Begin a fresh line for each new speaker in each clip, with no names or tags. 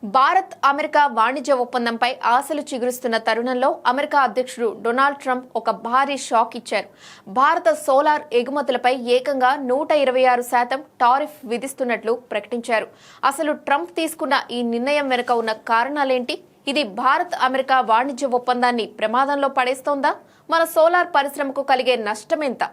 Bharat America వాణిజ్య ఒప్పందంపై ఆశలు చిగురుస్తున్న తరుణంలో అమెరికా అధ్యక్షుడు డొనాల్డ్ ట్రంప్ ఒక భారీ షాక్ ఇచ్చారు. భారత సోలార్ ఎగుమతులపై ఏకంగా 126% టారిఫ్ విధిస్తున్నట్లు ప్రకటించారు. అసలు ట్రంప్ తీసుకున్న ఈ నిర్ణయం వెనుక ఉన్న కారణాలేంటి? ఇది భారత్ అమెరికా వాణిజ్య ఒప్పందాన్ని ప్రమాదంలో పడేస్తోందా? మన సోలార్ పరిశ్రమకు కలిగే నష్టమెంత?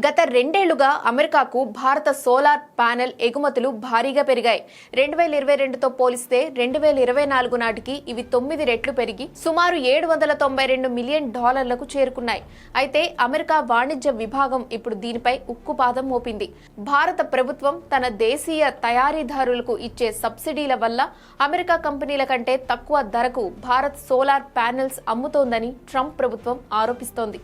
గత రెండేళ్లుగా అమెరికాకు భారత సోలార్ ప్యానెల్ ఎగుమతులు భారీగా పెరిగాయి. 2022తో పోలిస్తే 2024 నాటికి ఇవి 9 రెట్లు పెరిగి సుమారు $792 మిలియన్ చేరుకున్నాయి. అయితే అమెరికా వాణిజ్య విభాగం ఇప్పుడు దీనిపై ఉక్కుపాదం మోపింది. భారత ప్రభుత్వం తన దేశీయ తయారీదారులకు ఇచ్చే సబ్సిడీల వల్ల అమెరికా కంపెనీల కంటే తక్కువ ధరకు భారత్ సోలార్ ప్యానెల్స్ అమ్ముతోందని ట్రంప్ ప్రభుత్వం ఆరోపిస్తోంది.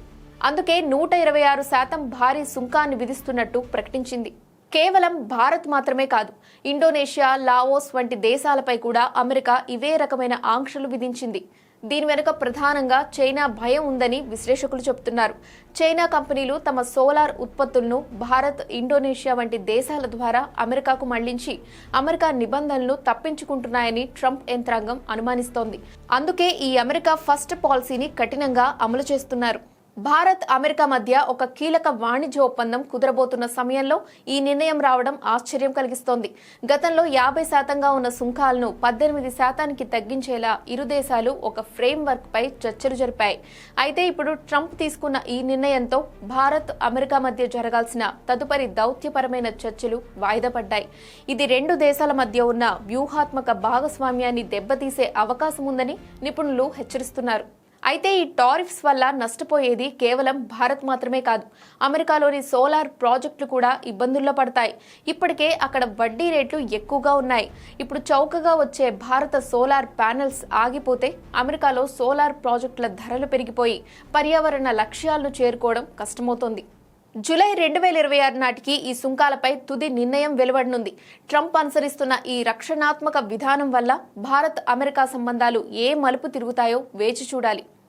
అందుకే 126% భారీ సుంకాన్ని విధిస్తున్నట్టు ప్రకటించింది. కేవలం భారత్ మాత్రమే కాదు, ఇండోనేషియా, లావోస్ వంటి దేశాలపై కూడా అమెరికా ఇవే రకమైన ఆంక్షలు విధించింది. దీని వెనుక ప్రధానంగా చైనా భయం ఉందని విశ్లేషకులు చెబుతున్నారు. చైనా కంపెనీలు తమ సోలార్ ఉత్పత్తులను భారత్, ఇండోనేషియా వంటి దేశాల ద్వారా అమెరికాకు మళ్లించి అమెరికా నిబంధనలను తప్పించుకుంటున్నాయని ట్రంప్ యంత్రాంగం అనుమానిస్తోంది. అందుకే ఈ అమెరికా ఫస్ట్ పాలసీని కఠినంగా అమలు చేస్తున్నారు. భారత్ అమెరికా మధ్య ఒక కీలక వాణిజ్య ఒప్పందం కుదరబోతున్న సమయంలో ఈ నిర్ణయం రావడం ఆశ్చర్యం కలిగిస్తోంది. గతంలో 50% ఉన్న సుంకాలను 18% తగ్గించేలా ఇరు దేశాలు ఒక ఫ్రేమ్ వర్క్ పై చర్చలు జరిపాయి. అయితే ఇప్పుడు ట్రంప్ తీసుకున్న ఈ నిర్ణయంతో భారత్ అమెరికా మధ్య జరగాల్సిన తదుపరి దౌత్యపరమైన చర్చలు వాయిదా పడ్డాయి. ఇది రెండు దేశాల మధ్య ఉన్న వ్యూహాత్మక భాగస్వామ్యాన్ని దెబ్బతీసే అవకాశం ఉందని నిపుణులు హెచ్చరిస్తున్నారు. అయితే ఈ టారిఫ్స్ వల్ల నష్టపోయేది కేవలం భారత్ మాత్రమే కాదు, అమెరికాలోని సోలార్ ప్రాజెక్టులు కూడా ఇబ్బందుల్లో పడతాయి. ఇప్పటికే అక్కడ వడ్డీ రేట్లు ఎక్కువగా ఉన్నాయి. ఇప్పుడు చౌకగా వచ్చే భారత సోలార్ ప్యానెల్స్ ఆగిపోతే అమెరికాలో సోలార్ ప్రాజెక్టుల ధరలు పెరిగిపోయి పర్యావరణ లక్ష్యాలను చేరుకోవడం కష్టమవుతోంది. జూలై 2026 నాటికి ఈ సుంకాలపై తుది నిర్ణయం వెలువడనుంది. ట్రంప్ అనుసరిస్తున్న ఈ రక్షణాత్మక విధానం వల్ల భారత్ అమెరికా సంబంధాలు ఏ మలుపు తిరుగుతాయో వేచి చూడాలి.